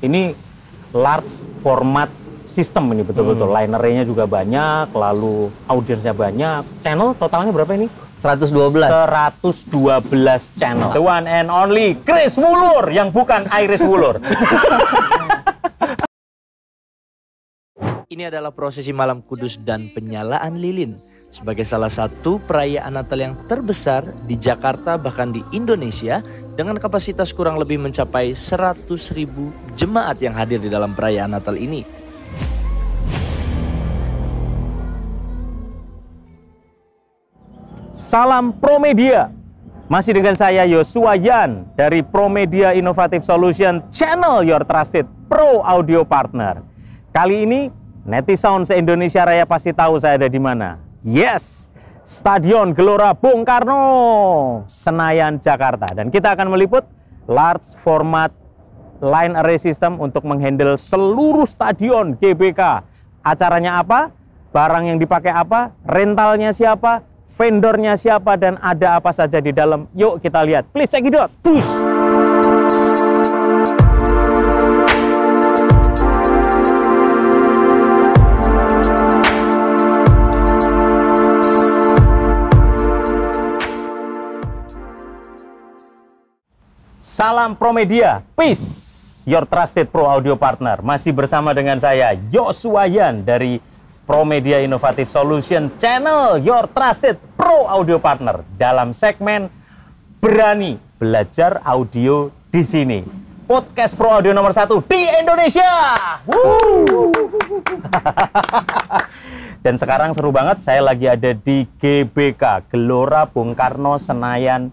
Ini large format system ini betul-betul. Line array-nya juga banyak, lalu audiensnya banyak. Channel totalnya berapa ini? 112. 112 channel. The one and only Chris Wulur yang bukan Iris Wulur. Ini adalah prosesi malam kudus dan penyalaan lilin sebagai salah satu perayaan Natal yang terbesar di Jakarta bahkan di Indonesia dengan kapasitas kurang lebih mencapai 100.000 jemaat yang hadir di dalam perayaan Natal ini. Salam Promedia. Masih dengan saya Yosua Yan dari Promedia Innovative Solution Channel Your Trusted Pro Audio Partner. Kali ini netizen se-Indonesia Raya pasti tahu saya ada di mana. Yes, Stadion Gelora Bung Karno, Senayan, Jakarta. Dan kita akan meliput large format line array system untuk menghandle seluruh stadion GBK. Acaranya apa? Barang yang dipakai apa? Rentalnya siapa? Vendornya siapa? Dan ada apa saja di dalam? Yuk kita lihat. Please check it out. Push! Salam Promedia, peace, your trusted pro audio partner. Masih bersama dengan saya, Yosua Yan dari Promedia Innovative Solution Channel, your trusted pro audio partner. Dalam segmen Berani Belajar Audio di sini. Podcast pro audio nomor 1 di Indonesia. Dan sekarang seru banget, saya lagi ada di GBK, Gelora Bung Karno, Senayan,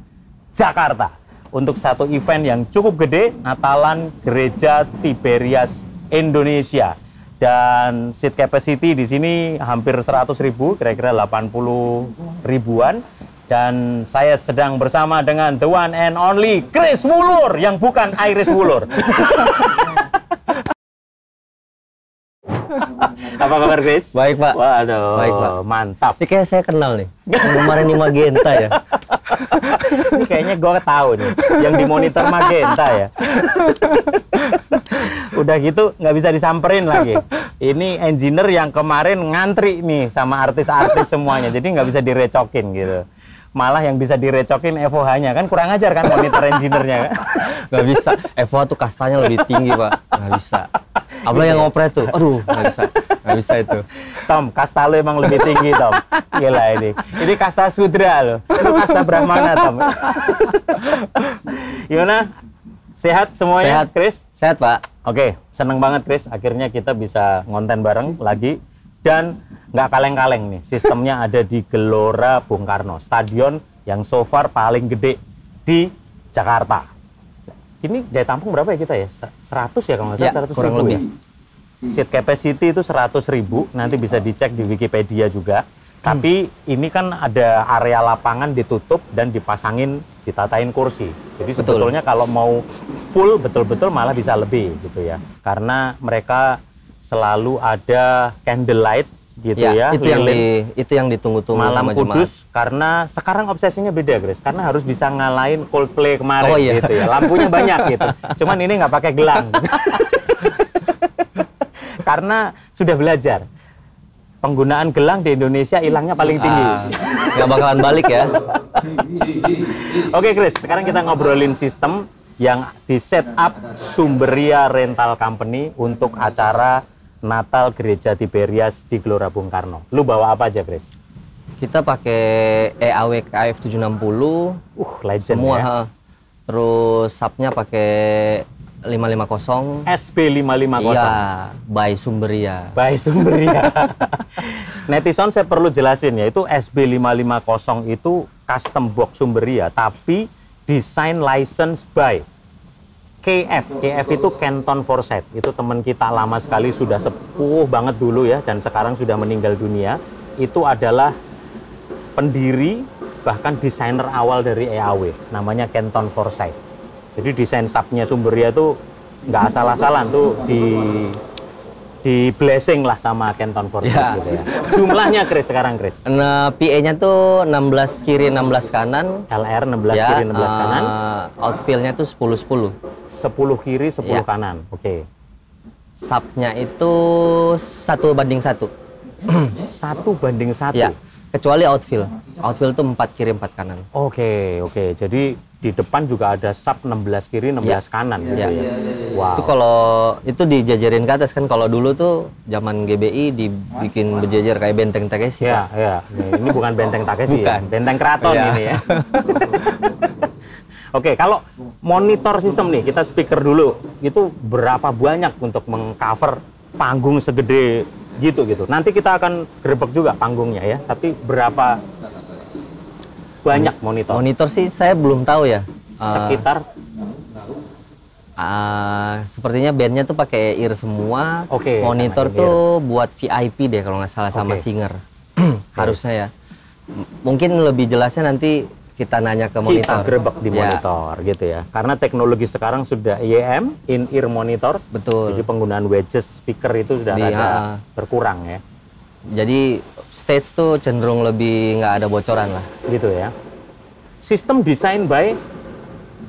Jakarta. Untuk satu event yang cukup gede, Natalan Gereja Tiberias Indonesia. Dan seat capacity di sini hampir 100.000, kira-kira 80 ribuan. Dan saya sedang bersama dengan the one and only Chris Wulur yang bukan Iris Wulur. Apa kabar, Chris? Baik, Pak. Waduh, baik, Pak. Mantap. Ini kayak saya kenal nih. Yang kemarin di Magenta ya. Ini kayaknya gue tahu nih, yang dimonitor Magenta ya. Udah gitu nggak bisa disamperin lagi. Ini engineer yang kemarin ngantri nih sama artis-artis semuanya, jadi nggak bisa direcokin gitu. Malah yang bisa direcokin FOH-nya, kan kurang ajar kan monitor engineer-nya kan? Nggak bisa, FOH tuh kastanya lebih tinggi, Pak. Nggak bisa. Apalagi yang ngoprek tuh, aduh nggak bisa itu. Tom, kasta lo emang lebih tinggi, Tom. Gila ini. Ini kasta Sudra lo. Lu kasta Brahmana, Tom. Gimana? Sehat semuanya, Sehat. Chris? Sehat, Pak. Oke, seneng banget, Chris. Akhirnya kita bisa ngonten bareng lagi. Dan nggak kaleng-kaleng nih, sistemnya ada di Gelora Bung Karno, stadion yang so far paling gede di Jakarta. Ini daya tampung berapa ya kita ya? 100 ya kalau nggak salah, 100 kurang ribu lebih. ya? Seat capacity itu 100.000, nanti bisa dicek di Wikipedia juga. Tapi ini kan ada area lapangan ditutup dan dipasangin, ditatain kursi. Jadi sebetulnya kalau mau full betul-betul malah bisa lebih gitu ya. Karena mereka selalu ada candlelight gitu ya. Itu yang ditunggu-tunggu malam sama kudus jemaat. karena sekarang obsesinya beda, Grace. Karena harus bisa ngalahin Coldplay kemarin Oh, iya. gitu ya. Lampunya banyak gitu. Cuman ini nggak pakai gelang. Karena sudah belajar. Penggunaan gelang di Indonesia hilangnya paling tinggi. Nggak bakalan balik ya. Oke, Chris, sekarang kita ngobrolin sistem yang di setup Sumberia Rental Company untuk acara Natal Gereja Tiberias di Gelora Bung Karno. Lu bawa apa aja, Chris? Kita pakai EAW KF 760. Legend Semua, ya. Terus subnya pakai 550. SB550. Iya, by Sumberia. By Sumberia. Netizen saya perlu jelasin ya, itu SB550 itu custom box Sumberia, tapi desain license by KF. KF itu Kenton Forsyth. Itu teman kita lama sekali, sudah sepuh banget dulu ya, dan sekarang sudah meninggal dunia. Itu adalah pendiri, bahkan desainer awal dari EAW, namanya Kenton Forsyth. Jadi desain subnya Sumberia itu nggak asal-asalan tuh di blessing lah sama Kenton Forsyth Ya. gitu ya. Jumlahnya, Chris, sekarang, Chris? Nah, PA-nya tuh 16 kiri 16 kanan. LR 16 kiri 16 kanan. Outfield-nya tuh 10-10. 10 kiri 10 Ya. kanan. Oke. Subnya itu 1:1. 1:1. Ya, kecuali outfield. Outfield itu 4 kiri 4 kanan. Oke. Jadi di depan juga ada sub 16 kiri 16 kanan gitu Ya. ya. Wow. Itu kalau itu dijajarin ke atas kan, kalau dulu tuh zaman GBI dibikin berjajar kayak benteng Takeshi. Ya, Pak. ya. Ini bukan benteng Takeshi, Bukan. ya. Benteng keraton Ya. ini ya. Oke, kalau monitor sistem nih, kita speaker dulu. Itu berapa banyak untuk mengcover panggung segede gitu? Nanti kita akan grebek juga panggungnya ya. Tapi berapa banyak monitor? Monitor sih saya belum tahu ya. Sekitar Sepertinya bandnya tuh pakai ear semua. Oke, Monitor karena tuh buat VIP deh kalau nggak salah sama Oke. singer. Harusnya ya. Mungkin lebih jelasnya nanti kita nanya ke monitor. kita grebek di Ya, monitor gitu ya. Karena teknologi sekarang sudah IEM, in-ear monitor. betul. Jadi penggunaan wedges speaker itu sudah ada berkurang ya. Jadi stage tuh cenderung lebih nggak ada bocoran lah. Gitu ya. Sistem desain by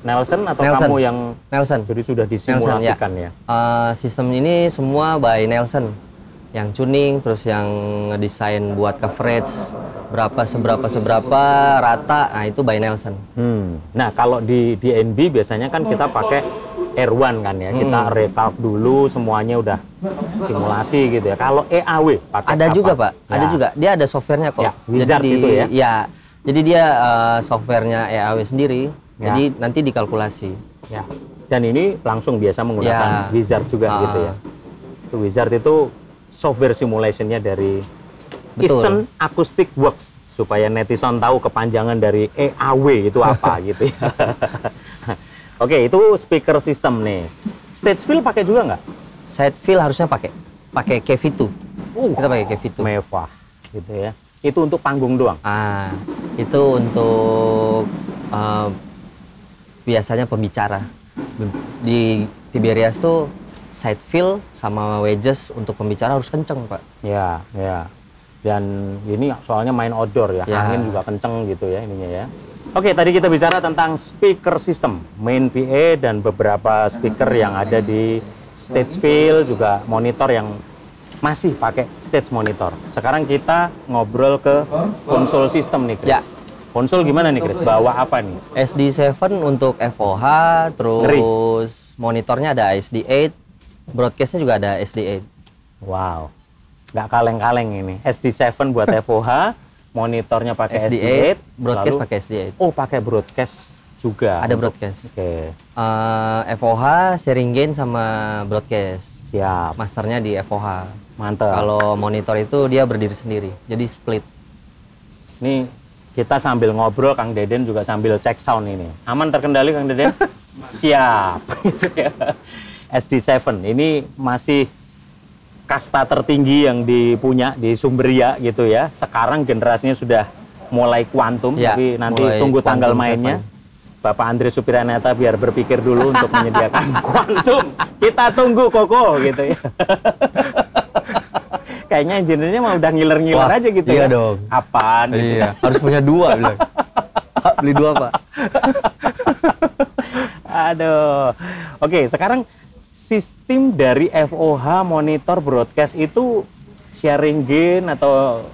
Nelson atau Nelson. kamu yang Nelson. jadi sudah disimulasikan ya? Sistem ini semua by Nelson. Yang tuning, terus yang ngedesain buat coverage, seberapa rata, nah itu by Nelson. Nah kalau di DNB biasanya kan kita pakai R1 kan ya, kita recalc dulu semuanya udah simulasi gitu ya. Kalau EAW pakai Ada apa? juga Pak, Ya. ada juga. Dia ada softwarenya kok. Ya, Wizard itu ya? Ya, jadi dia softwarenya EAW sendiri, Ya. jadi nanti dikalkulasi. Ya. Dan ini langsung biasa menggunakan Ya. Wizard juga gitu ya. Itu Wizard itu software simulationnya dari Betul. Eastern Acoustic Works, supaya netizen tahu kepanjangan dari EAW itu apa gitu ya. Oke, itu speaker system nih. Stage fill pakai juga nggak? Side fill harusnya pakai KV2. Kita pakai KV2. Mewah gitu ya. Itu untuk panggung doang. Itu untuk biasanya pembicara. Di Tiberias tuh side fill sama wedges untuk pembicara harus kenceng, Pak. Ya. Dan ini soalnya main outdoor ya, Ya. angin juga kenceng gitu ya ininya ya. Oke, tadi kita bicara tentang speaker system, main PA dan beberapa speaker yang ada di stage fill, juga monitor yang masih pakai stage monitor. Sekarang kita ngobrol ke konsol system nih, Chris. Ya. Konsol gimana nih, Chris? Bawa apa nih? SD7 untuk FOH, terus monitornya ada SD8, broadcastnya juga ada SD8. Wow, nggak kaleng-kaleng ini. SD7 buat FOH, monitornya pakai SD8, broadcast lalu- pakai SD8. Oh, pakai broadcast juga. Ada broadcast. Oke, FOH, sharing gain sama broadcast. siap. Masternya di FOH. Mantap. Kalau monitor itu dia berdiri sendiri, jadi split. Nih, kita sambil ngobrol, Kang Deden juga sambil cek sound ini. Aman terkendali, Kang Deden? Siap. SD7, ini masih kasta tertinggi yang dipunya di Sumberia gitu ya. Sekarang generasinya sudah mulai kuantum, Ya, tapi nanti mulai tunggu tanggal Quantum mainnya. 7. Bapak Andre Supiraneta biar berpikir dulu untuk menyediakan kuantum. Kita tunggu Koko gitu ya. Kayaknya engineer-nya mah udah ngiler-ngiler Wah, aja gitu iya ya. dong. Apaan gitu. Iya, harus punya 2 bilang. Beli 2, Pak. Aduh. Oke, sekarang sistem dari FOH monitor broadcast itu sharing gain atau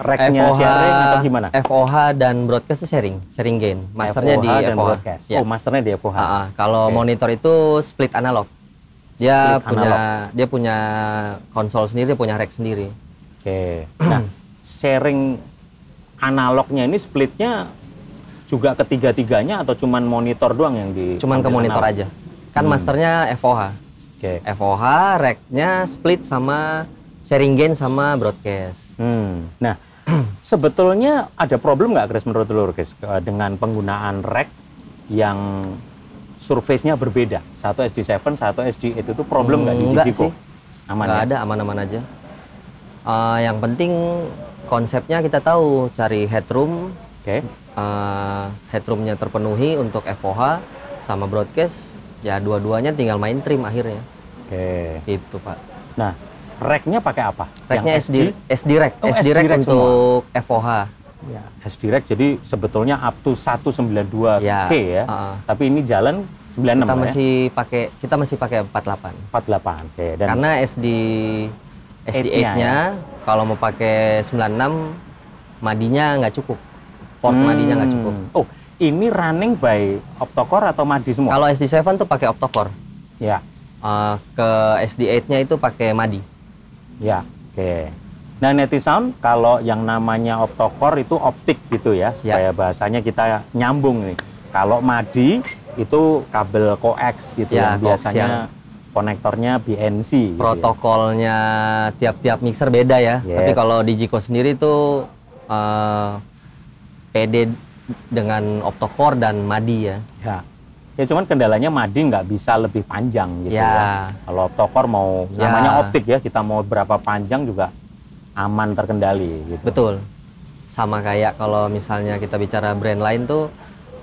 rack-nya sharing atau gimana? FOH dan broadcast itu sharing gain. Masternya FOH di dan FOH. broadcast. Ya. Oh, masternya di FOH. Kalau Oke. monitor itu split analog. Dia Split dia punya konsol sendiri, dia punya rack sendiri. Oke. Nah, sharing analognya ini splitnya juga ketiga-tiganya atau cuman monitor doang yang di Cuman ke ambil monitor analog? aja. Kan masternya FOH. Oke. FOH, rack-nya split sama sharing gain sama broadcast. Nah, sebetulnya ada problem nggak, Chris, menurut lu, Chris, dengan penggunaan rack yang surface-nya berbeda? Satu SD7, satu SD8 itu problem nggak di Enggak Digico? sih. Aman Nggak ya? ada, aman-aman aja. Yang penting konsepnya kita tahu, cari headroom, Oke. headroomnya terpenuhi untuk FOH sama broadcast, ya dua-duanya tinggal main trim akhirnya. Oke. Gitu, Pak. Nah, rack-nya pakai apa? Rack-nya Yang SD rack, Oh, SD SD rack rack untuk FOH. Ya, S-Direct jadi sebetulnya up to 192K ya. Tapi ini jalan 96 kita masih pakai 48. 48. Oke. Dan karena SD8-nya kalau mau pakai 96 madinya nggak cukup. Port madinya nggak cukup. Oh, ini running by octa-core atau madi semua? Kalau SD7 tuh pakai octa-core. Ya. Ke SD8-nya itu pakai madi. Ya, oke. Nah, Netisound kalau yang namanya octa-core itu optik gitu ya, supaya bahasanya kita nyambung nih. Kalau madi itu kabel coax gitu yang biasanya konektornya BNC. Protokolnya tiap-tiap mixer beda ya. Tapi kalau di Jiko sendiri itu PD dengan octa-core dan madi ya. Ya cuman kendalanya madi nggak bisa lebih panjang gitu ya. Kalau octa-core mau namanya optik ya, kita mau berapa panjang juga aman terkendali gitu. Betul. Sama kayak kalau misalnya kita bicara brand lain tuh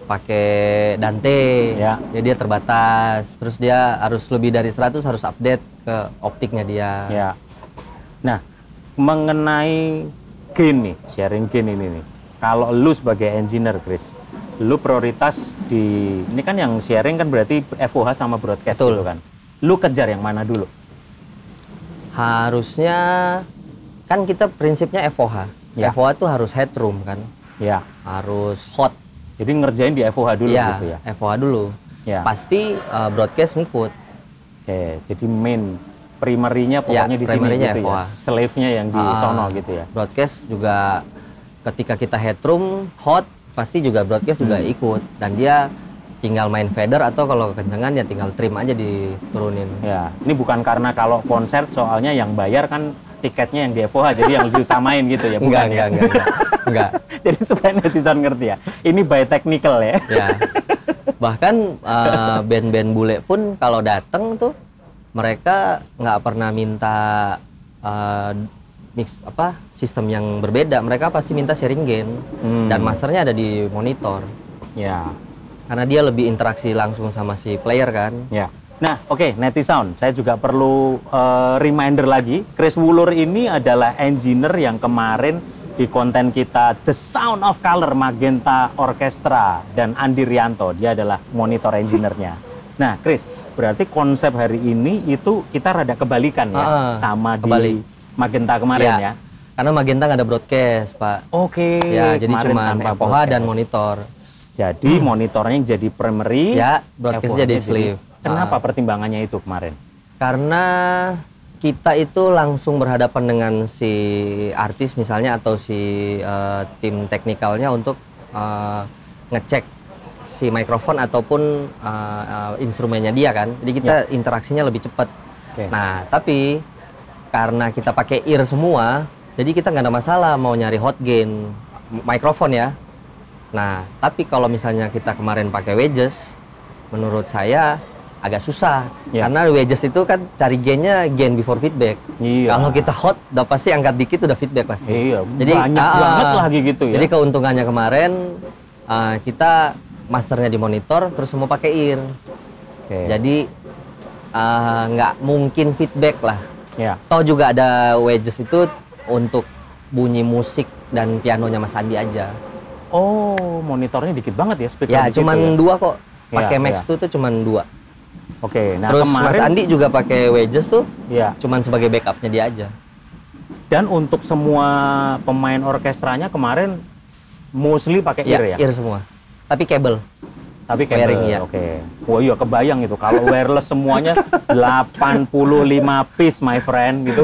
pakai Dante, jadi dia terbatas. Terus dia harus lebih dari 100 harus update ke optiknya dia. Ya. Nah, mengenai gain nih, sharing gain ini nih. Kalau lu sebagai engineer, Chris, lu prioritas di ini kan yang sharing kan berarti FOH sama broadcast gitu kan. Lu kejar yang mana dulu? Harusnya kan kita prinsipnya FOH. FOH tuh harus headroom kan. Ya. Harus hot. Jadi ngerjain di FOH dulu gitu ya. FOH dulu. Pasti broadcast ngikut. Oke, jadi main primary-nya pokoknya di sini gitu ya. Slave-nya yang di sono gitu ya. Broadcast juga ketika kita headroom hot pasti juga broadcast juga ikut, dan dia tinggal main fader atau kalau kekencangan ya tinggal trim aja diturunin. Ya, ini bukan karena kalau konser soalnya yang bayar kan tiketnya yang di FOH jadi yang lebih utamain gitu ya, bukan enggak. Jadi supaya netizen ngerti ya, ini by technical ya. Bahkan band-band bule pun kalau datang tuh mereka nggak pernah minta mix sistem yang berbeda, mereka pasti minta sharing gain dan masternya ada di monitor. Karena dia lebih interaksi langsung sama si player kan. Nah, oke, Netisound, saya juga perlu reminder lagi, Chris Wulur ini adalah engineer yang kemarin di konten kita The Sound of Color Magenta Orchestra, dan Andi Rianto, dia adalah monitor engineer-nya. Nah, Chris, berarti konsep hari ini itu kita rada kebalikan ya sama di Magenta kemarin ya? Karena Magenta nggak ada broadcast, Pak. Oke. Ya, jadi cuma FOH dan monitor. Jadi monitornya yang jadi primary, broadcast jadi sleeve. Kenapa pertimbangannya itu kemarin? Karena kita itu langsung berhadapan dengan si artis misalnya atau si tim teknikalnya untuk ngecek si mikrofon ataupun instrumennya dia kan. Jadi kita interaksinya lebih cepat. Nah, tapi karena kita pakai ear semua, jadi kita nggak ada masalah mau nyari hot gain mikrofon ya. Nah, tapi kalau misalnya kita kemarin pakai wedges, menurut saya agak susah. Karena wedges itu kan cari gainnya gain before feedback. Kalau kita hot, udah pasti angkat dikit udah feedback pasti. Jadi banyak banget lagi gitu ya. Jadi keuntungannya kemarin kita masternya di monitor, terus semua pakai ear. Jadi nggak mungkin feedback lah. Toh juga ada wedges itu untuk bunyi musik dan pianonya Mas Andi aja. Oh, monitornya dikit banget ya speaker ya, cuman 2 kok. Pakai Max tuh cuman 2. Nah terus kemarin Mas Andi juga pakai wedges tuh, cuman sebagai backupnya dia aja. Dan untuk semua pemain orkestranya kemarin mostly pakai ear ya? Ear semua. Tapi kabel. Wah iya kebayang itu kalau wireless semuanya 85 piece my friend gitu.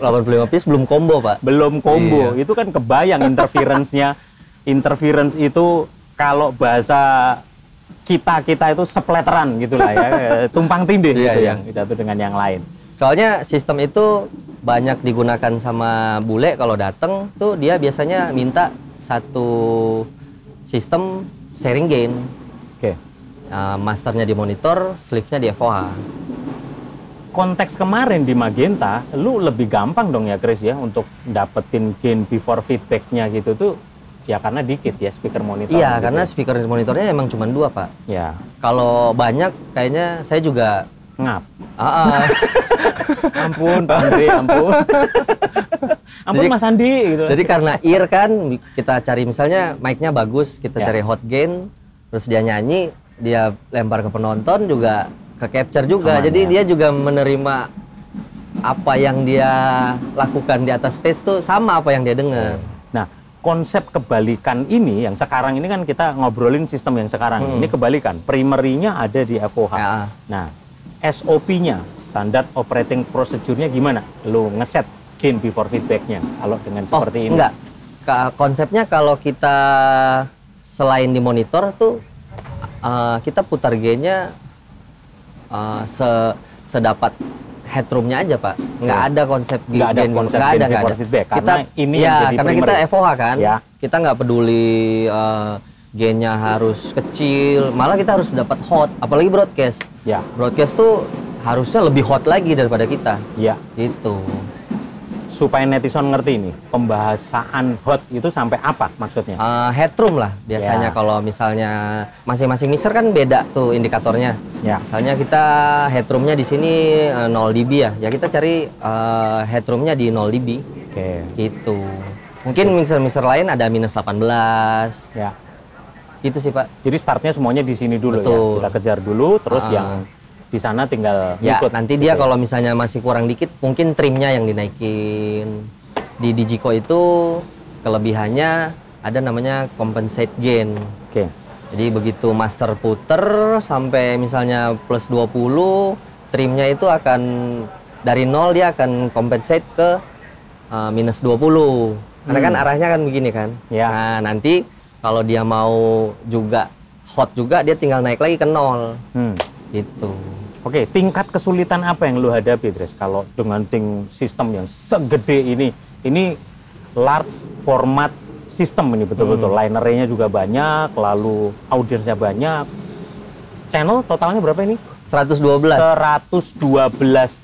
85 piece belum combo, Pak. Belum combo. Itu kan kebayang interference-nya. Interference itu kalau bahasa kita itu sepleteran gitulah ya. Tumpang tindih gitu yang satu dengan yang lain. Soalnya sistem itu banyak digunakan sama bule kalau datang tuh dia biasanya minta satu sistem sharing gain. Masternya di monitor, sleeve-nya di FOH. Konteks kemarin di Magenta, lu lebih gampang dong ya Chris ya untuk dapetin gain before feedback-nya gitu tuh ya karena dikit ya speaker monitor. Iya, gitu karena speaker monitornya emang cuma 2, Pak. Ya. Kalau banyak kayaknya saya juga ngap. Ampun, Pak Andre, ampun. Ampun Jadi- Mas Andi gitu. Jadi karena ear kan kita cari misalnya mic-nya bagus, kita Ya. cari hot gain, terus dia nyanyi, dia lempar ke penonton juga ke capture juga. Aman, Jadi ya. dia juga menerima apa yang dia lakukan di atas stage tuh sama apa yang dia dengar. Nah, konsep kebalikan ini yang sekarang ini kan kita ngobrolin sistem yang sekarang. Ini kebalikan. Primary-nya ada di FOH. Ya. Nah, SOP-nya, standard operating procedure-nya gimana? Lu ngeset gain before feedback-nya kalau dengan seperti ini. Enggak. Konsepnya kalau kita selain di monitor tuh kita putar gainnya sedapat headroom-nya aja, Pak. Nggak ada konsep Nggak ada konsep gain before feedback, karena ini yang jadi karena primary. kita FOH kan. Ya. Kita nggak peduli gainnya harus kecil, malah kita harus dapat hot, apalagi broadcast. Ya, Broadcast tuh harusnya lebih hot lagi daripada kita. ya. Gitu. Supaya netizen ngerti ini, pembahasan hot itu sampai apa maksudnya? Headroom lah biasanya Ya. kalau misalnya masing-masing mixer kan beda tuh indikatornya. Ya. Misalnya kita headroomnya di sini 0 dB ya kita cari headroomnya di 0 dB Oke. gitu. Mungkin mixer-mixer lain ada minus 18 Ya. gitu sih Pak. Jadi startnya semuanya di sini dulu Betul. ya. Kita kejar dulu, terus Ah. yang di sana tinggal Ya ikut. nanti gitu dia ya. kalau misalnya masih kurang dikit mungkin trimnya yang dinaikin. Di Digico itu kelebihannya ada namanya compensate gain. Oke. Jadi begitu master puter sampai misalnya plus 20, trimnya itu akan dari 0 dia akan compensate ke minus 20. Karena kan arahnya kan begini kan. Ya. Nah, nanti kalau dia mau juga hot juga dia tinggal naik lagi ke 0. Gitu. Oke, tingkat kesulitan apa yang lu hadapi, Dres? Kalau dengan sistem yang segede ini large format sistem ini betul-betul. Linernya juga banyak, lalu audiensnya banyak. Channel totalnya berapa ini? 112. 112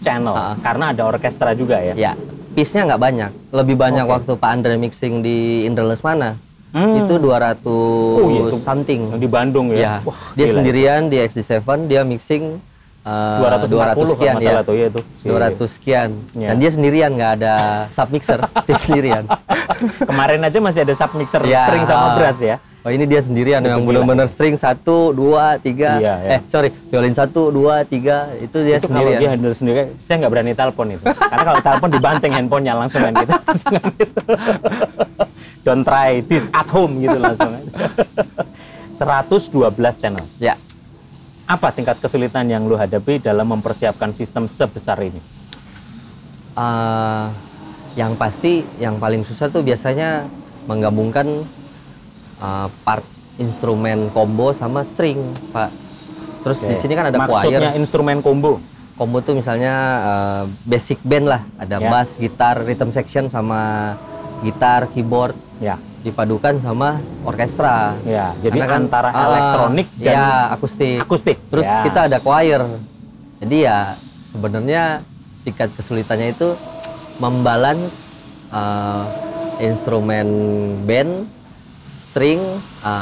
channel. Karena ada orkestra juga ya. Ya. Piece-nya nggak banyak. Lebih banyak Oke. waktu Pak Andre mixing di Indra Lesmana. Itu 200 iya, itu something. Yang di Bandung ya. Ya, Wah, dia gila. sendirian di XD7 dia mixing 240 sekian kalau nggak salah ya. tuh ya itu. 200 sekian. Ya. Dan dia sendirian nggak ada sub mixer, dia sendirian. Kemarin aja masih ada sub mixer Ya. string sama brass ya. Oh ini dia sendirian Itu yang gila. benar-benar string 1 2 3. Iya, ya. Sorry, violin 1 2 3 itu dia Itu kalau sendirian. dia handle sendiri, saya nggak berani telepon itu. Karena kalau telepon dibanting handphonenya langsung kan gitu. Langsung kan gitu. Don't try this at home gitu langsung. 112 channel. Ya. Apa tingkat kesulitan yang lu hadapi dalam mempersiapkan sistem sebesar ini? Yang pasti yang paling susah tuh biasanya menggabungkan part instrumen combo sama string, Pak. Terus di sini kan ada Maksudnya choir. instrumen combo. Combo tuh misalnya basic band lah, ada Ya. bass, gitar, rhythm section sama gitar, keyboard Ya, dipadukan sama orkestra. ya. Jadi Karena kan, antara elektronik dan ya, akustik. akustik. Terus Ya. kita ada choir. Jadi ya sebenarnya tingkat kesulitannya itu membalance instrumen band, string,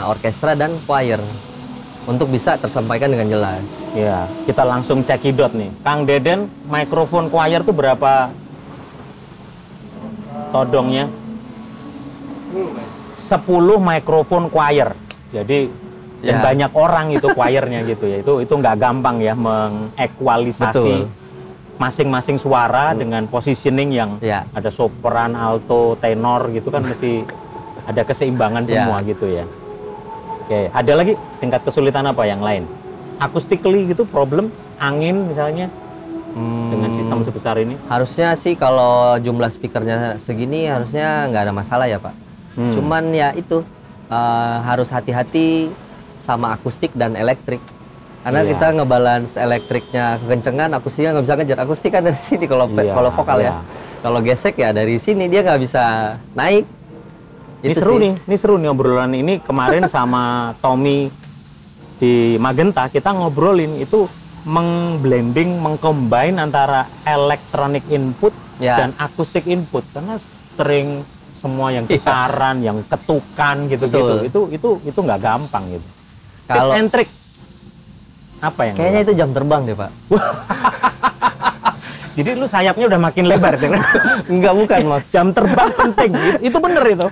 orkestra dan choir untuk bisa tersampaikan dengan jelas. Ya, kita langsung cekidot nih. Kang Deden, mikrofon choir tuh berapa todongnya? 10 mikrofon choir. Jadi dan Ya. banyak orang itu choirnya gitu ya. Itu nggak gampang ya mengekualisasi Betul. masing-masing suara dengan positioning yang Ya. ada sopran, alto, tenor gitu kan mesti ada keseimbangan Ya. semua gitu ya. Oke, ada lagi tingkat kesulitan apa yang lain? Acoustically gitu problem, angin misalnya dengan sistem sebesar ini. Harusnya sih kalau jumlah speakernya segini harusnya nggak ada masalah ya Pak. Cuman ya itu harus hati-hati sama akustik dan elektrik. Karena Iya. kita ngebalance elektriknya kekencengan, akustiknya nggak bisa ngejar. Akustik kan dari sini kalau Iya, kalau vokal iya. ya. Kalau gesek ya dari sini dia nggak bisa naik. Ini Itu seru sih. nih, ini seru nih obrolan ini kemarin sama Tommy di Magenta kita ngobrolin itu mengblending, mengcombine antara electronic input Ya. dan akustik input karena string semua yang gitaran, yang ketukan gitu-gitu itu nggak gampang gitu. Tips Kalau- and trick apa yang Kayaknya itu jam terbang deh Pak. Jadi lu sayapnya udah makin lebar sih. Enggak, bukan Mas. Jam terbang penting. Itu bener itu.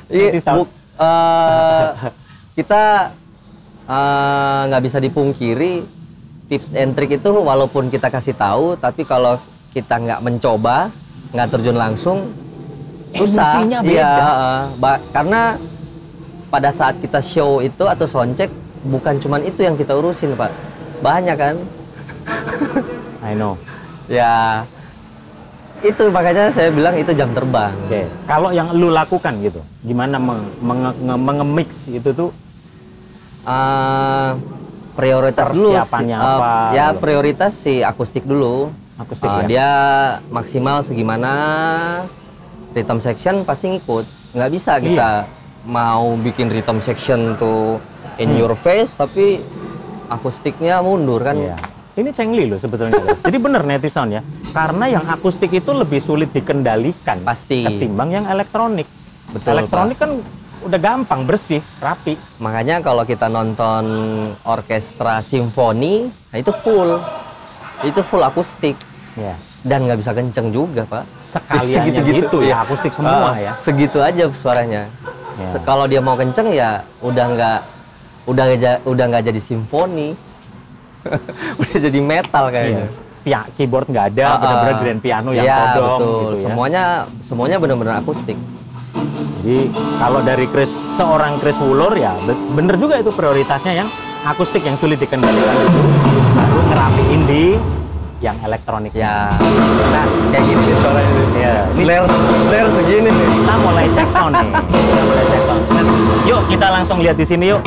Kita nggak bisa dipungkiri tips and trick itu walaupun kita kasih tahu, tapi kalau kita nggak mencoba, nggak terjun langsung, susah. Emosinya beda. Iya, karena pada saat kita show itu atau soundcheck, bukan cuman itu yang kita urusin, Pak. Banyak kan? I know. Ya, itu makanya saya bilang itu jam terbang. Oke. Kalau yang lu lakukan gitu, gimana mengemix itu tuh? Prioritas dulu. Persiapannya apa? Ya, gitu. prioritas si akustik dulu. Akustik ya? Dia maksimal segimana, rhythm section pasti ngikut. Nggak bisa kita mau bikin rhythm section tuh in your face, tapi akustiknya mundur kan. Iya. Ini cengli loh sebetulnya. Jadi bener Netisound ya, karena yang akustik itu lebih sulit dikendalikan Pasti. ketimbang yang elektronik. Betul, Elektronik kan udah gampang, bersih, rapi. Makanya kalau kita nonton orkestra simfoni, nah itu full akustik. Ya. Dan nggak bisa kenceng juga, Pak. Sekalian yang Segitu-gitu, itu ya, ya. akustik semua ya. Segitu aja suaranya. Ya. Kalau dia mau kenceng ya udah nggak jadi simfoni. Udah jadi metal kayaknya. Iya. Keyboard nggak ada, benar-benar grand piano yang Iya, kodong betul. gitu ya. Semuanya benar-benar akustik. Jadi kalau dari seorang Chris Wulor ya bener juga itu prioritasnya yang akustik yang sulit dikendalikan itu, baru ngerapiin di yang elektronik. Ya. Nah, kayak gini nih suaranya. Ya. Snare segini nih. Kita mulai cek sound nih. Mulai cek sound. Yuk kita langsung lihat di sini yuk.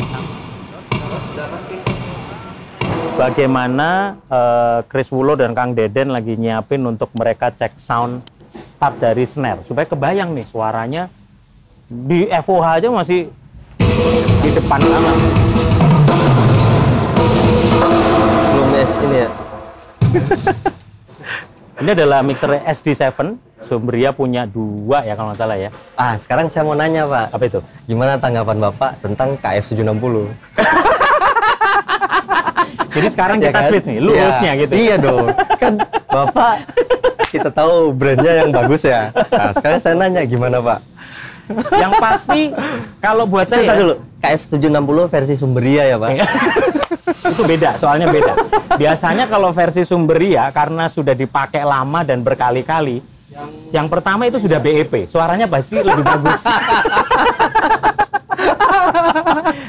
Bagaimana Chris Wulor dan Kang Deden lagi nyiapin untuk mereka cek sound start dari snare supaya kebayang nih suaranya di FOH aja masih di depan banget. Belum ini ya. Ini adalah mixer SD7, Sumbria punya 2 ya kalau nggak salah ya. Sekarang saya mau nanya, Pak. Apa itu? Gimana tanggapan Bapak tentang KF760? Jadi sekarang Ya kita kan? switch nih, lu Iya. hostnya gitu. Iya dong. Kan Bapak kita tahu brandnya yang bagus ya. Nah, sekarang saya nanya gimana, Pak? Yang pasti kalau buat saya Bentar dulu. KF760 versi Sumberia ya, Pak? itu beda, soalnya beda. Biasanya kalau versi Sumberia karena sudah dipakai lama dan berkali-kali, yang pertama itu sudah BEP, suaranya pasti lebih bagus.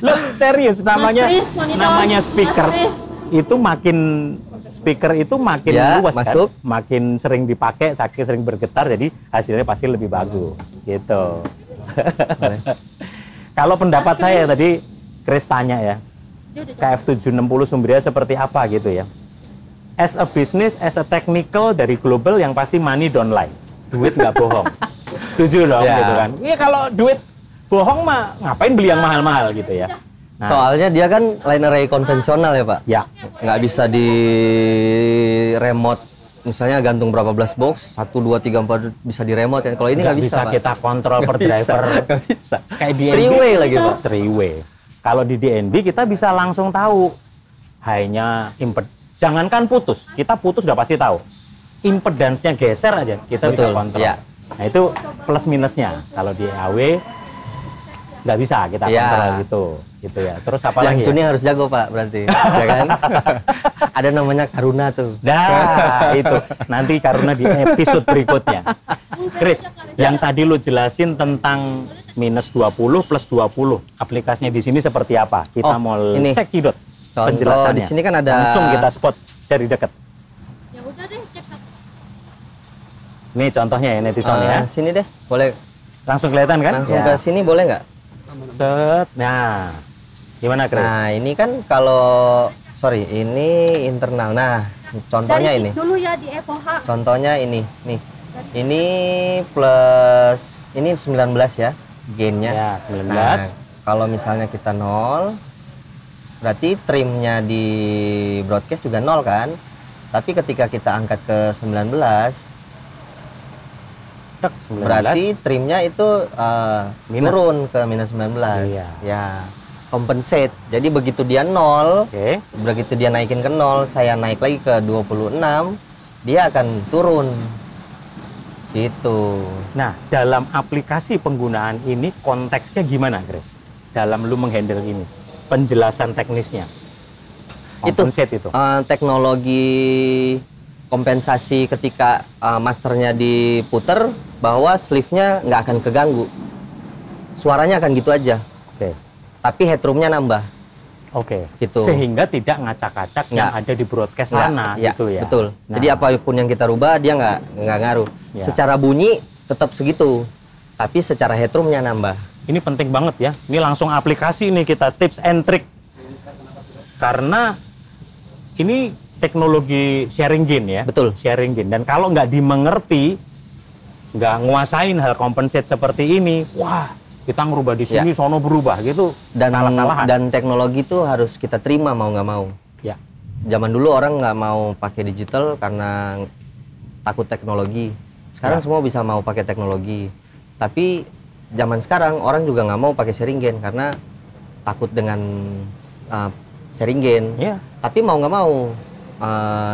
Loh, serius namanya speaker. Itu speaker itu makin Ya, luas masuk. kan, makin sering dipakai, saking sering bergetar, jadi hasilnya pasti lebih bagus, gitu. Kalau pendapat saya tadi, Chris tanya ya, KF760 Sumberia seperti apa gitu ya? As a business, as a technical dari global yang pasti money don't lie, duit nggak bohong. Setuju dong Ya. gitu kan? Iya kalau duit bohong mah ngapain beli yang mahal-mahal gitu ya? Nah, Soalnya dia kan line array konvensional ya, Pak? ya. Nggak bisa di remote, misalnya gantung berapa belas box, 1, 2, 3, 4 bisa di remote kan. Kalau ini nggak bisa, Pak. kita kontrol per driver. Nggak bisa. Kayak di Three-way lagi, Pak. Three-way. Kalau di DNB kita bisa langsung tahu hanya jangankan putus, kita putus udah pasti tahu. Impedance-nya geser aja kita bisa Betul, kontrol. ya. Nah itu plus minusnya. Kalau di AW nggak bisa kita Ya. kontrol gitu ya. Terus apa Yang lagi? tuning harus jago, Pak, berarti. Ya kan? Ada namanya Karuna tuh. Nah, itu nanti karena di episode berikutnya. Chris, yang tadi lu jelasin tentang minus 20 plus 20. Aplikasinya di sini seperti apa? Kita mau ini. cek Kidot. Contoh Penjelasannya. di sini kan ada Langsung kita spot dari dekat. Ya udah deh, cek satu. Ini contohnya ya Netisound ya. Sini deh, boleh Langsung kelihatan kan? langsung Ya. ke sini boleh nggak? Set. Nah, gimana Chris? Nah, ini kan ini internal. Nah, contohnya Dari ini. dulu ya di FOH. Contohnya ini, nih. Ini plus ini 19 ya gainnya. Ya, 19. Nah, kalau misalnya kita 0, berarti trimnya di broadcast juga 0 kan? Tapi ketika kita angkat ke 19, Tek, 19. berarti trimnya itu Minus. turun ke minus 19. Iya. Ya, compensate. Jadi begitu dia 0, Oke. begitu dia naikin ke 0, saya naik lagi ke 26, dia akan turun Gitu. Nah, dalam aplikasi penggunaan ini konteksnya gimana, Chris? Dalam lu menghandle ini, penjelasan teknisnya. Compensate itu. Teknologi kompensasi ketika masternya diputer bahwa sleeve-nya nggak akan keganggu. Suaranya akan gitu aja. Oke. Tapi headroom-nya nambah. Oke. Gitu. Sehingga tidak ngacak-ngacak yang ada di broadcast sana gitu ya. Betul. Nah, Jadi apapun yang kita rubah dia nggak ngaruh. Ya. Secara bunyi tetap segitu. Tapi secara headroom-nya nambah. ini penting banget ya. Ini langsung aplikasi nih kita tips and trick. Karena ini teknologi sharing gain ya. Betul. Sharing gain. Dan kalau nggak dimengerti, nggak nguasain hal compensate seperti ini, wah kita ngerubah di sini, sono berubah gitu, salah-salahan. Dan teknologi itu harus kita terima mau nggak mau. Ya. Zaman dulu orang nggak mau pakai digital karena takut teknologi. Sekarang semua bisa mau pakai teknologi. Tapi zaman sekarang orang juga nggak mau pakai sharing gain karena takut dengan sharing gain. Ya. Tapi mau nggak mau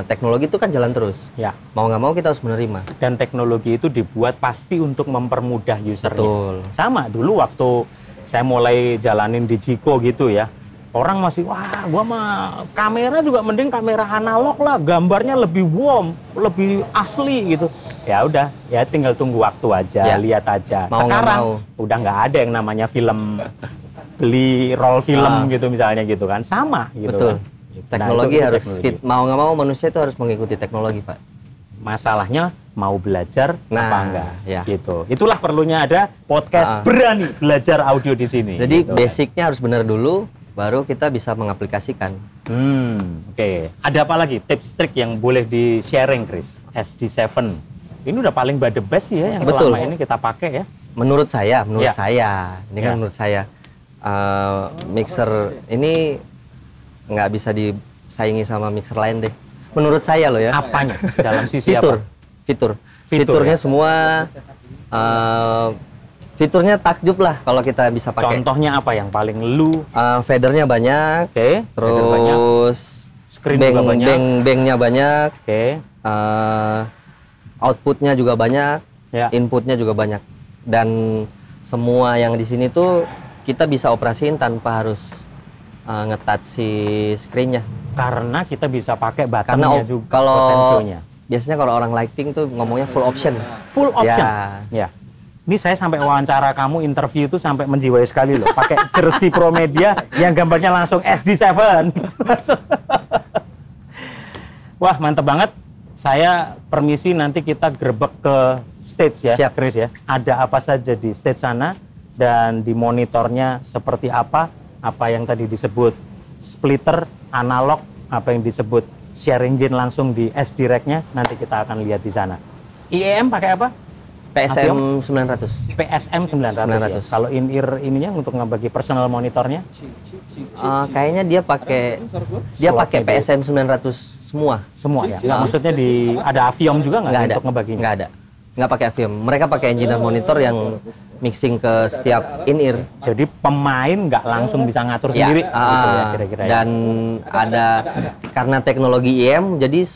teknologi itu kan jalan terus. Ya. Mau nggak mau kita harus menerima. Dan teknologi itu dibuat pasti untuk mempermudah usernya. Betul. Sama dulu waktu saya mulai jalanin di Jiko gitu ya. Orang masih, wah gua mah kamera juga mending kamera analog lah, gambarnya lebih warm, lebih asli gitu. Ya udah, ya tinggal tunggu waktu aja, lihat aja. Mau sekarang udah nggak ada yang namanya film, beli roll film gitu misalnya gitu kan. Sama gitu. Betul. Kan. Teknologi Nah, harus, teknologi. mau nggak mau manusia itu harus mengikuti teknologi, Pak. Masalahnya mau belajar apa enggak ya. gitu. Itulah perlunya ada podcast berani belajar audio di sini. Jadi gitu. basicnya harus benar dulu, baru kita bisa mengaplikasikan. Oke. Ada apa lagi tips trik yang boleh di sharing, Chris? SD7 ini udah paling the best ya yang Betul. selama ini kita pakai ya. Menurut saya, ini kan Ya. menurut saya mixer ini nggak bisa disaingi sama mixer lain deh. Menurut saya loh ya. Apanya? Dalam sisi Fitur, apa? fiturnya ya? semua fiturnya takjub lah kalau kita bisa pakai. Contohnya apa yang paling lu? Fadernya banyak, Oke. Fader banyak. terus Screen juga banyak. Banknya banyak, Oke. outputnya juga banyak, Ya. inputnya juga banyak, dan semua yang di sini tuh kita bisa operasiin tanpa harus nge-touch si screen-nya. Karena kita bisa pakai Karena buttonnya juga, kalau potensionya. biasanya kalau orang lighting tuh ngomongnya full option. Full option. Ya. Ya. Ini saya sampai wawancara kamu, interview itu sampai menjiwai sekali loh. Pakai jersey Promedia yang gambarnya langsung SD7. Wah, mantep banget. Saya permisi nanti kita gerbek ke stage ya, Siap. Chris ya. Ada apa saja di stage sana dan di monitornya seperti apa yang tadi disebut splitter, analog, apa yang disebut sharing gain langsung di SD rack-nya, nanti kita akan lihat di sana. IEM pakai apa? PSM 900. PSM 900. Ya. Kalau in-ear ininya untuk ngebagi personal monitornya? Kayaknya dia pakai Slotnya PSM 900 semua. Semua ya? Nggak, maksudnya ada Aviom juga nggak Nggak ada. untuk ngebaginya? Nggak ada. Nggak pakai Aviom. Mereka pakai engineer monitor yang mixing ke setiap in-ear. Jadi pemain nggak langsung bisa ngatur sendiri gitu ya kira-kira ya? Dan ada, karena teknologi IM, jadi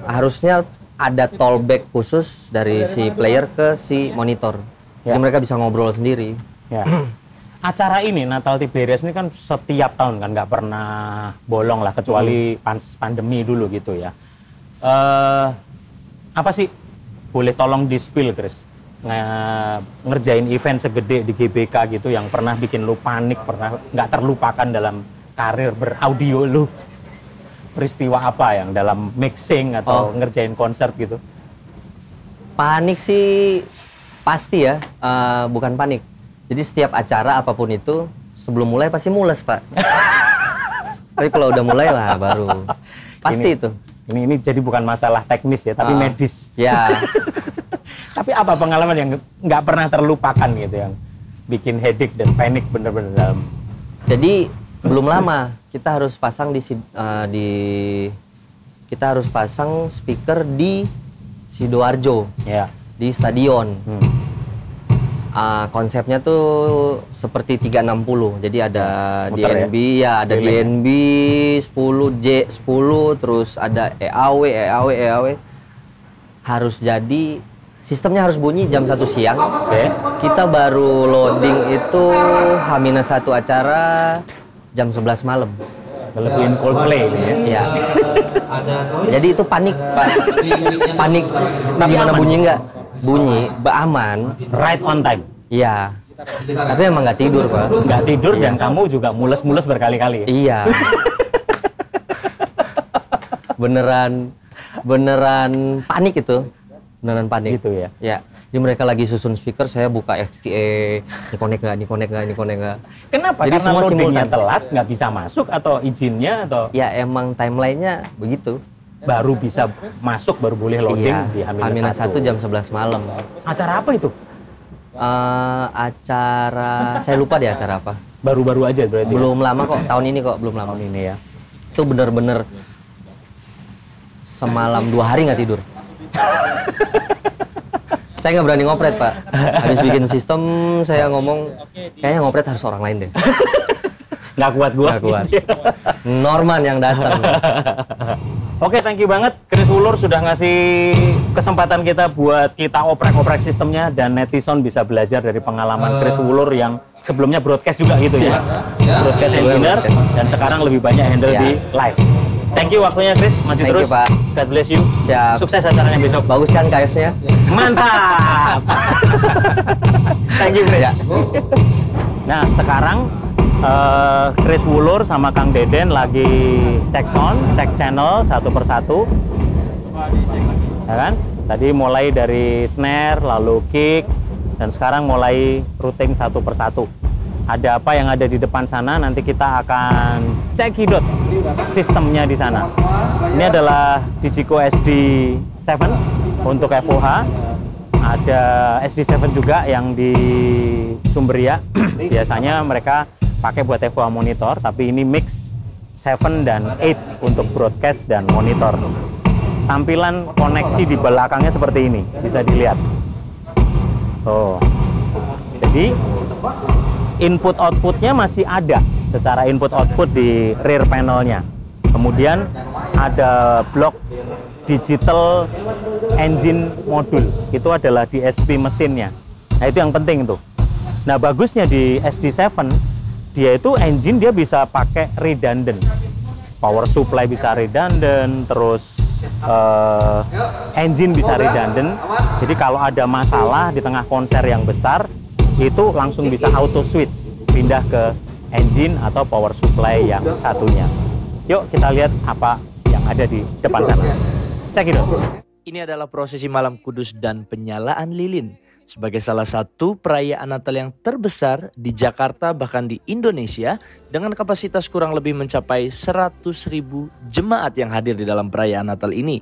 harusnya ada tollback khusus dari si player ke si monitor. Jadi mereka bisa ngobrol sendiri. Ya. Acara ini Natal Tiberias ini kan setiap tahun kan, nggak pernah bolong lah kecuali pandemi dulu gitu ya. Apa sih, boleh tolong di-spill, Chris, ngerjain event segede di GBK gitu yang pernah bikin lu panik, pernah nggak terlupakan dalam karir beraudio lu? Peristiwa apa yang dalam mixing atau ngerjain konser gitu? Panik sih pasti ya, bukan panik. Jadi setiap acara apapun itu, sebelum mulai pasti mules, Pak. Tapi kalau udah mulai lah baru. Pasti itu. Ini jadi bukan masalah teknis ya, tapi medis. Ya. Tapi apa pengalaman yang nggak pernah terlupakan gitu, yang bikin headache dan panik bener-bener dalam? Jadi belum lama kita harus pasang kita harus pasang speaker di Sidoarjo, Ya. di stadion. Konsepnya tuh seperti 360. Jadi ada Muter DNB, ada DNB 10, J10, terus ada EAW. Harus jadi Sistemnya harus bunyi jam 1 siang. Oke. Kita baru loading itu H-1 acara jam 11 malam. Ngelebihin Coldplay ini ya. Iya. Jadi itu panik, Pak. Panik. Tapi Gimana aman. bunyi nggak? Bunyi, aman. Right on time. Iya. Tapi emang nggak tidur, Pak. Nggak tidur dan kamu juga mules-mules berkali-kali. Iya. Beneran panik itu. Beneran panik. Gitu ya. Ya. Jadi mereka lagi susun speaker, saya buka XTA, ini connect nggak. Kenapa? Jadi Karena semua loadingnya simultan. telat, nggak bisa masuk atau izinnya atau Ya emang timelinenya begitu. baru bisa masuk, baru boleh loading Iya. di H-1 jam 11 malam. Acara apa itu? Acara, saya lupa deh acara apa. Baru-baru aja berarti. Belum lama kok, tahun ini kok, belum lama. Tahun ini ya. Itu bener-bener semalam 2 hari nggak tidur. Saya nggak berani ngopret, Pak. Habis bikin sistem, saya ngomong, kayaknya ngopret harus orang lain deh. Nggak kuat gua. Nggak kuat. Norman yang datang. Oke, thank you banget Chris Wulur sudah ngasih kesempatan kita buat kita oprek-oprek sistemnya dan netizen bisa belajar dari pengalaman Chris Wulur yang sebelumnya broadcast juga gitu ya. Broadcast engineer dan sekarang lebih banyak handle Ya. di live. Thank you waktunya Chris, maju Thank terus. you, Pak. God bless you. Siap. Sukses acaranya besok. Bagus kan KF-nya? Mantap. Thank you Chris. Ya. Nah, sekarang Chris Wulur sama Kang Deden lagi cek sound, cek channel satu persatu. Ya kan? Tadi mulai dari snare, lalu kick, dan sekarang mulai routing satu persatu. Ada apa yang ada di depan sana, nanti kita akan cekidot sistemnya di sana. Ini adalah Digico SD7 untuk FOH. Ada SD7 juga yang di Sumberia. Biasanya mereka pakai buat FOH monitor, tapi ini mix 7 dan 8 untuk broadcast dan monitor. Tampilan koneksi di belakangnya seperti ini, bisa dilihat. Oh, jadi input outputnya masih ada secara input output di rear panelnya. Kemudian ada blok digital engine modul, itu adalah DSP mesinnya. Nah itu yang penting tuh. Nah bagusnya di SD7 dia itu engine dia bisa pakai redundant, power supply bisa redundant, terus engine bisa redundant. Jadi kalau ada masalah di tengah konser yang besar itu langsung bisa auto switch pindah ke engine atau power supply yang satunya. Yuk kita lihat apa yang ada di depan sana. Cek itu. Ini adalah prosesi malam kudus dan penyalaan lilin sebagai salah satu perayaan Natal yang terbesar di Jakarta bahkan di Indonesia dengan kapasitas kurang lebih mencapai 100.000 jemaat yang hadir di dalam perayaan Natal ini.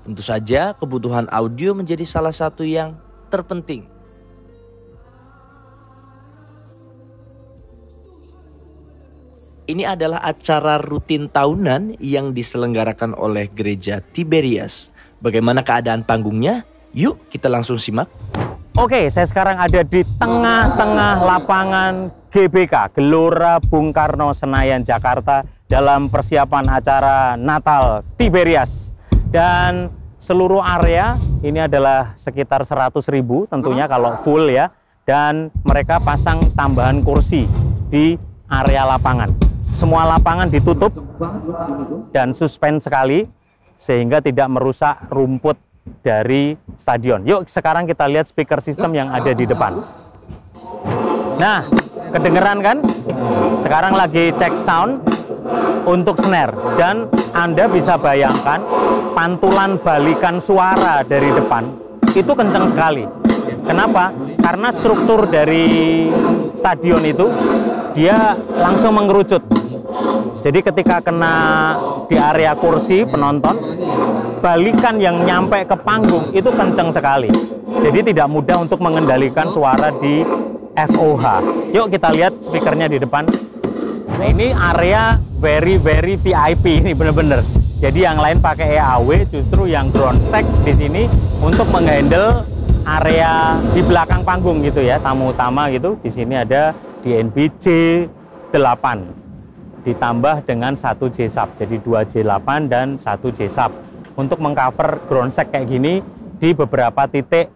Tentu saja kebutuhan audio menjadi salah satu yang terpenting. Ini adalah acara rutin tahunan yang diselenggarakan oleh Gereja Tiberias. Bagaimana keadaan panggungnya? Yuk kita langsung simak. Oke, saya sekarang ada di tengah-tengah lapangan GBK, Gelora Bung Karno Senayan, Jakarta dalam persiapan acara Natal Tiberias. Dan seluruh area ini adalah sekitar 100.000 tentunya kalau full ya. Dan mereka pasang tambahan kursi di area lapangan. Semua lapangan ditutup dan suspend sekali sehingga tidak merusak rumput dari stadion. Yuk sekarang kita lihat speaker system yang ada di depan. Nah, kedengeran kan? Sekarang lagi cek sound untuk snare dan Anda bisa bayangkan pantulan balikan suara dari depan itu kencang sekali. Kenapa? Karena struktur dari stadion itu dia langsung mengerucut. Jadi ketika kena di area kursi penonton, balikan yang nyampe ke panggung itu kencang sekali. Jadi tidak mudah untuk mengendalikan suara di FOH. Yuk kita lihat speakernya di depan. Nah ini area very VIP ini bener-bener. Jadi yang lain pakai EAW, justru yang ground stack di sini untuk menghandle area di belakang panggung gitu ya, tamu utama gitu. Di sini ada DNB J8 ditambah dengan 1 J-Sub, jadi 2 J8 dan 1 J-Sub untuk mengcover ground stack kayak gini di beberapa titik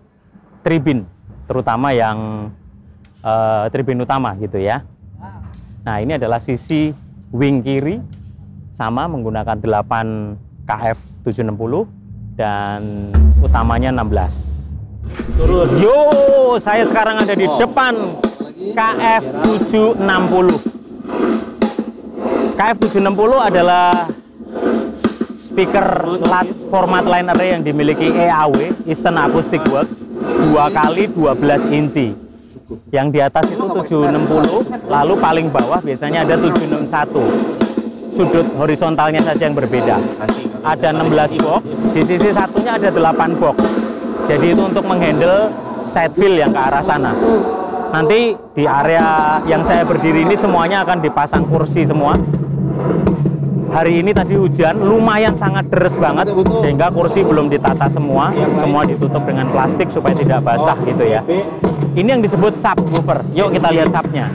tribin, terutama yang tribin utama gitu ya. Nah, ini adalah sisi wing kiri, sama menggunakan 8 KF760 dan utamanya 16. Turun. Yo, saya sekarang ada di depan KF760. KF760 adalah speaker large format line array yang dimiliki EAW, Eastern Acoustic Works, 2x12 inci. Yang di atas itu 760, lalu paling bawah biasanya ada 761. Sudut horizontalnya saja yang berbeda. Ada 16 box, di sisi satunya ada 8 box. Jadi itu untuk menghandle side fill yang ke arah sana. Nanti di area yang saya berdiri ini semuanya akan dipasang kursi semua. Hari ini tadi hujan, lumayan sangat deres banget, sehingga kursi belum ditata semua ditutup dengan plastik supaya tidak basah gitu ya. Ini yang disebut subwoofer. Yuk kita lihat subnya.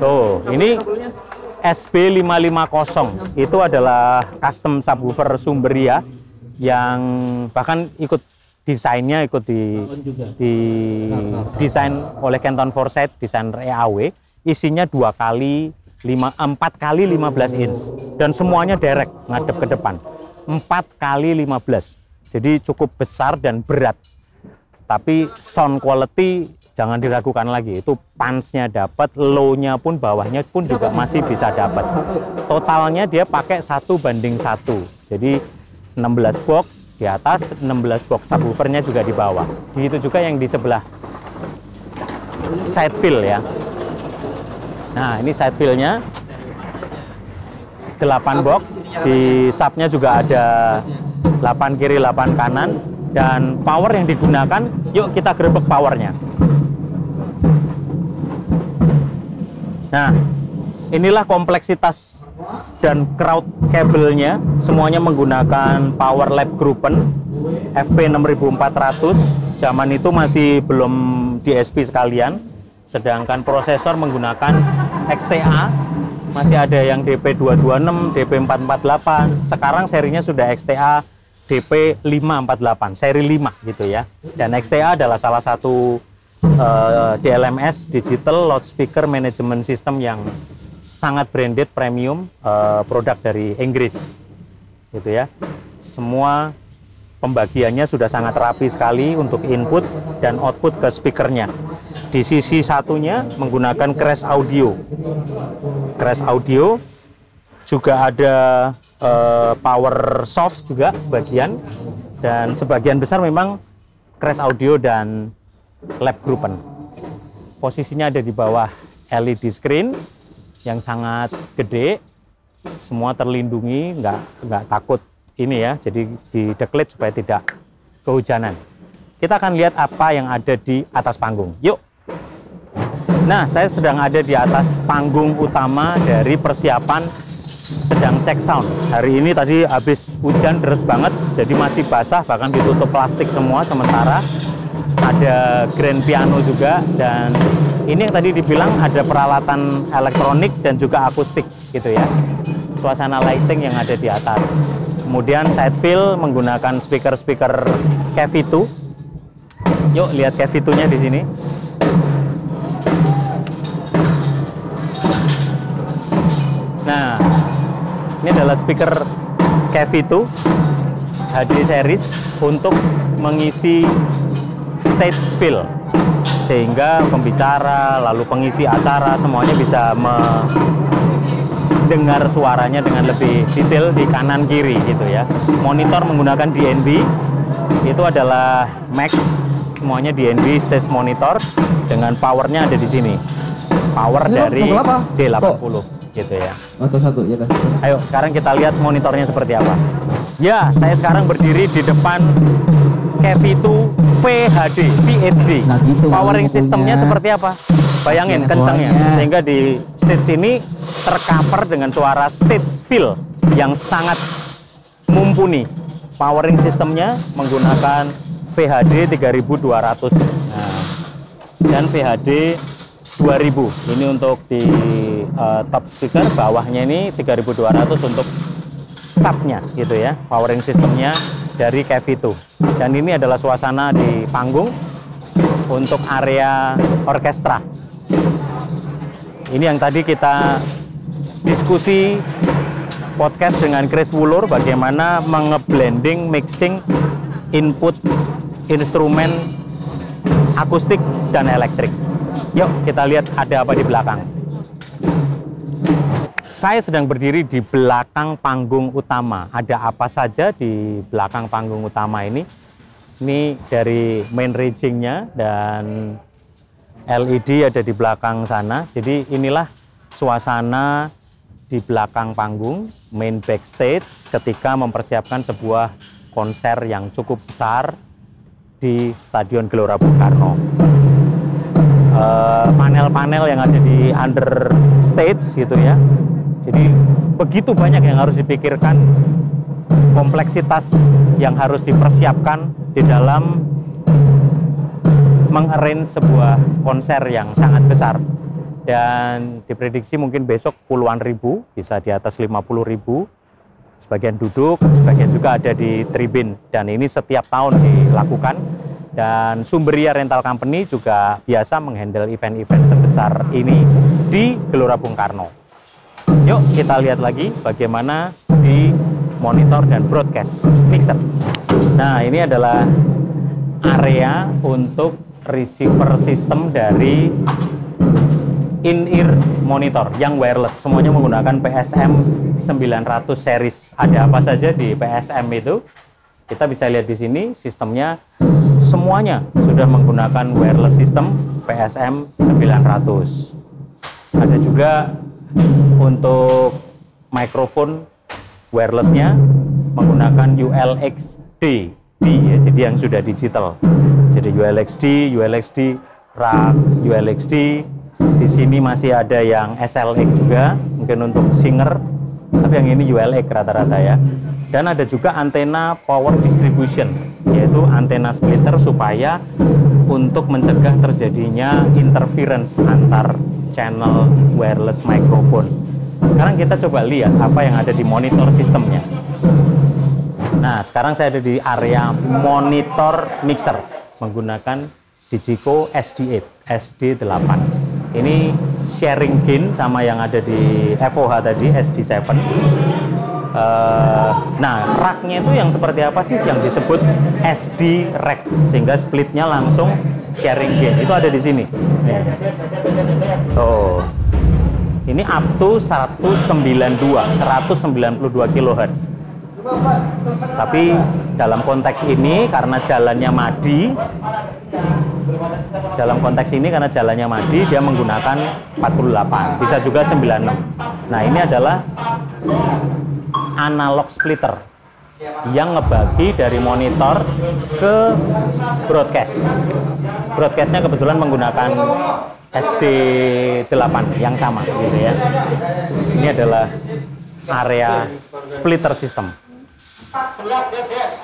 Tuh, ini SB550. Itu adalah custom subwoofer Sumberia yang bahkan ikut desainnya desain oleh Kenton Forsyth, desainer EAW. Isinya 4x15 inch dan semuanya direct ngadep ke depan. 4x15, jadi cukup besar dan berat. Tapi sound quality jangan diragukan lagi, itu punch-nya dapat, low-nya pun, bawahnya pun juga masih bisa dapat. Totalnya dia pakai 1:1, jadi 16 box di atas, 16 box subwoofernya juga di bawah. Begitu juga yang di sebelah side fill ya. Nah, ini side fill-nya 8 box, di subnya juga ada 8 kiri 8 kanan, dan power yang digunakan, yuk kita grebek powernya. Nah, inilah kompleksitas dan crowd kabelnya, semuanya menggunakan power lab Gruppen FP6400. Zaman itu masih belum DSP sekalian, sedangkan prosesor menggunakan XTA, masih ada yang DP226, DP448. Sekarang serinya sudah XTA DP548, seri 5 gitu ya. Dan XTA adalah salah satu DLMS, Digital Loudspeaker Management System, yang sangat branded, premium, produk dari Inggris gitu ya. Semua pembagiannya sudah sangat rapi sekali untuk input dan output ke speakernya. Di sisi satunya menggunakan Crash Audio. Crash Audio juga ada power soft juga sebagian, dan sebagian besar memang Crash Audio dan Lab Gruppen. Posisinya ada di bawah LED screen yang sangat gede, semua terlindungi, nggak takut ini ya, jadi dideklit supaya tidak kehujanan. Kita akan lihat apa yang ada di atas panggung. Yuk. Nah, saya sedang ada di atas panggung utama dari persiapan sedang cek sound. Hari ini tadi habis hujan deras banget, jadi masih basah, bahkan ditutup plastik semua sementara. Ada grand piano juga, dan ini yang tadi dibilang ada peralatan elektronik dan juga akustik gitu ya. Suasana lighting yang ada di atas. Kemudian side fill menggunakan speaker-speaker Cavitu. Yuk lihat Cavitu-nya di sini. Nah, ini adalah speaker Cavitu HD series untuk mengisi stage fill, sehingga pembicara lalu pengisi acara semuanya bisa mendengar suaranya dengan lebih detail di kanan kiri gitu ya. Monitor menggunakan DNB, itu adalah Max, semuanya DNB stage monitor, dengan powernya ada di sini, power dari D80 gitu ya. Satu ya kan. Ayo sekarang kita lihat monitornya seperti apa. Ya, saya sekarang berdiri di depan Cavitu VHD, VHD. Nah, gitu, powering sistemnya seperti apa? Bayangin kencangnya, sehingga di stage ini tercover dengan suara stage fill yang sangat mumpuni. Powering sistemnya menggunakan VHD 3200 dan VHD 2000. Ini untuk di top speaker, bawahnya ini 3200 untuk subnya gitu ya, powering systemnya dari Kev itu. Dan ini adalah suasana di panggung untuk area orkestra. Ini yang tadi kita diskusi podcast dengan Chris Wulur, bagaimana mengeblending, mixing input instrumen akustik dan elektrik. Yuk kita lihat ada apa di belakang. Saya sedang berdiri di belakang panggung utama. Ada apa saja di belakang panggung utama ini? Ini dari main rigging-nya dan LED ada di belakang sana. Jadi inilah suasana di belakang panggung, main backstage ketika mempersiapkan sebuah konser yang cukup besar di Stadion Gelora Bung Karno. Panel-panel yang ada di under stage gitu ya. Jadi begitu banyak yang harus dipikirkan, kompleksitas yang harus dipersiapkan di dalam mengarrange sebuah konser yang sangat besar. Dan diprediksi mungkin besok puluhan ribu, bisa di atas 50.000. Sebagian duduk, sebagian juga ada di tribun. Dan ini setiap tahun dilakukan. Dan Sumberia Rental Company juga biasa menghandle event-event sebesar ini di Gelora Bung Karno. Yuk kita lihat lagi bagaimana di monitor dan broadcast mixer. Nah, ini adalah area untuk receiver system dari in-ear monitor yang wireless. Semuanya menggunakan PSM 900 series. Ada apa saja di PSM itu? Kita bisa lihat di sini sistemnya semuanya sudah menggunakan wireless system PSM 900. Ada juga untuk mikrofon wirelessnya menggunakan ULXD. Ya, jadi yang sudah digital. Jadi ULXD, rack, ULXD. Di sini masih ada yang SLX juga, mungkin untuk singer, tapi yang ini ULX rata-rata ya. Dan ada juga antena power distribution, yaitu antena splitter supaya untuk mencegah terjadinya interference antar channel wireless microphone. Sekarang kita coba lihat apa yang ada di monitor sistemnya. Nah, sekarang saya ada di area monitor mixer menggunakan Digico SD8, SD8. Ini sharing gain sama yang ada di FOH tadi, SD7. Nah, racknya itu yang seperti apa sih? Yang disebut SD rack, sehingga splitnya langsung sharing gain. Itu ada di sini. Oh, ini up to 192 kHz. Tapi dalam konteks ini karena jalannya Madi, dia menggunakan 48, bisa juga 96. Nah, ini adalah analog splitter yang ngebagi dari monitor ke broadcast. Broadcastnya kebetulan menggunakan SD8 yang sama gitu ya. Ini adalah area splitter system.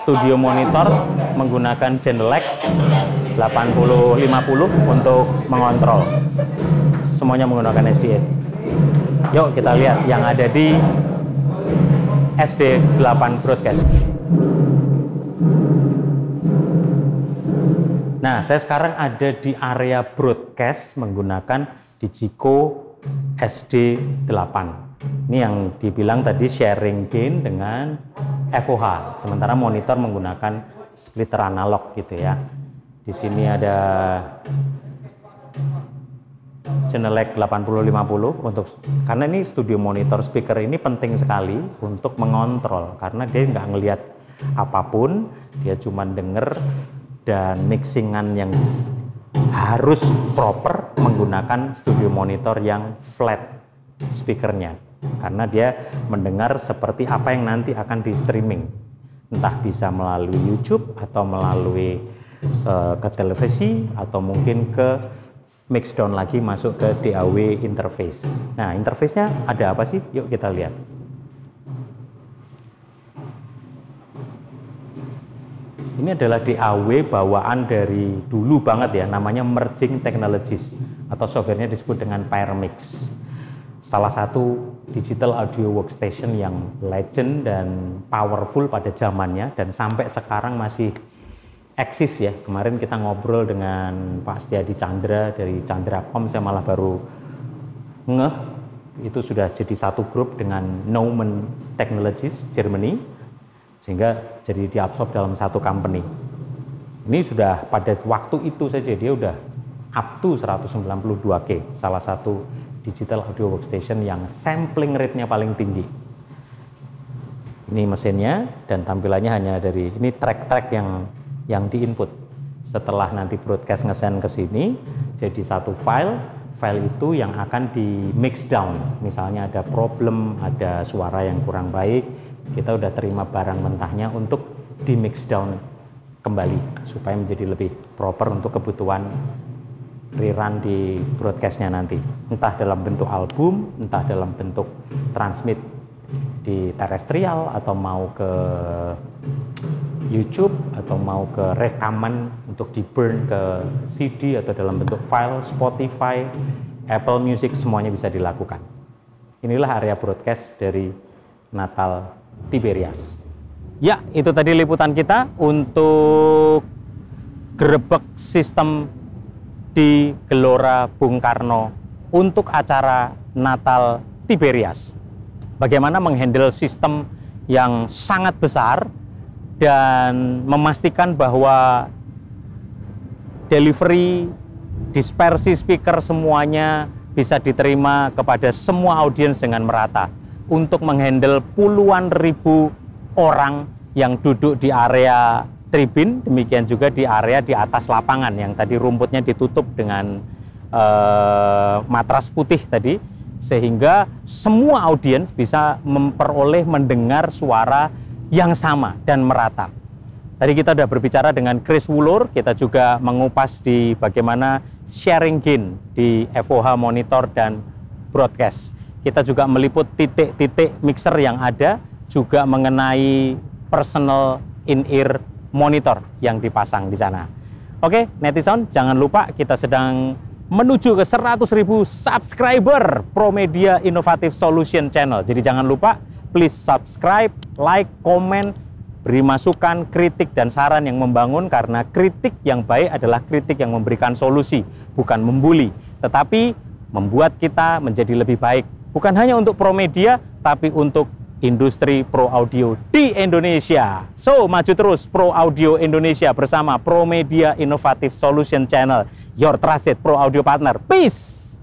Studio monitor menggunakan Genelec 8050 untuk mengontrol. Semuanya menggunakan SD8. Yuk kita lihat yang ada di SD8 broadcast. Nah, saya sekarang ada di area broadcast menggunakan Digico SD8. Ini yang dibilang tadi sharing gain dengan FOH, sementara monitor menggunakan splitter analog gitu ya. Di sini ada Genelec 8050 untuk, karena ini studio monitor speaker ini penting sekali untuk mengontrol, karena dia nggak ngelihat apapun, dia cuma denger, dan mixingan yang harus proper menggunakan studio monitor yang flat speakernya, karena dia mendengar seperti apa yang nanti akan di streaming, entah bisa melalui YouTube atau melalui ke televisi atau mungkin ke mixdown lagi masuk ke DAW interface. Nah, interface-nya ada apa sih? Yuk kita lihat. Ini adalah DAW bawaan dari dulu banget ya, namanya Merging Technologies atau softwarenya disebut dengan Pyremix. Salah satu digital audio workstation yang legend dan powerful pada zamannya dan sampai sekarang masih eksis ya. Kemarin kita ngobrol dengan Pak Setiadi Chandra dari Chandracom, saya malah baru ngeh itu sudah jadi satu grup dengan Neumann Technologies Germany, sehingga jadi diabsorb dalam satu company. Ini sudah pada waktu itu saja dia udah up to 192K, salah satu digital audio workstation yang sampling rate-nya paling tinggi. Ini mesinnya dan tampilannya hanya dari ini track-track yang diinput. Setelah nanti broadcast nge-send ke sini jadi satu file itu yang akan di mix down. Misalnya ada problem, ada suara yang kurang baik, kita udah terima barang mentahnya untuk di mix down kembali supaya menjadi lebih proper untuk kebutuhan rerun di broadcastnya nanti, entah dalam bentuk album, entah dalam bentuk transmit di terestrial, atau mau ke YouTube, atau mau ke rekaman untuk di burn ke CD atau dalam bentuk file, Spotify, Apple Music, semuanya bisa dilakukan. Inilah area broadcast dari Natal Tiberias. Ya, itu tadi liputan kita untuk grebek sistem di Gelora Bung Karno untuk acara Natal Tiberias. Bagaimana menghandle sistem yang sangat besar dan memastikan bahwa delivery, dispersi speaker semuanya bisa diterima kepada semua audiens dengan merata untuk menghandle puluhan ribu orang yang duduk di area tribun, demikian juga di area di atas lapangan yang tadi rumputnya ditutup dengan matras putih tadi, sehingga semua audiens bisa memperoleh mendengar suara yang sama dan merata. Tadi kita sudah berbicara dengan Chris Wulur, kita juga mengupas di bagaimana sharing gain di FOH monitor dan broadcast. Kita juga meliput titik-titik mixer yang ada, juga mengenai personal in-ear monitor yang dipasang di sana. Oke, netizen, jangan lupa kita sedang menuju ke 100.000 subscriber ProMedia Innovative Solution Channel. Jadi jangan lupa, please subscribe, like, komen, beri masukan, kritik, dan saran yang membangun, karena kritik yang baik adalah kritik yang memberikan solusi, bukan membuli, tetapi membuat kita menjadi lebih baik. Bukan hanya untuk ProMedia, tapi untuk industri pro audio di Indonesia. So, maju terus Pro Audio Indonesia bersama ProMedia Innovative Solution Channel, your trusted pro audio partner. Peace!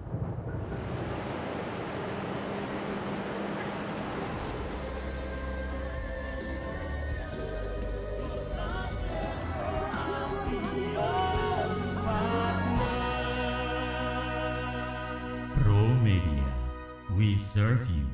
ProMedia, we serve you.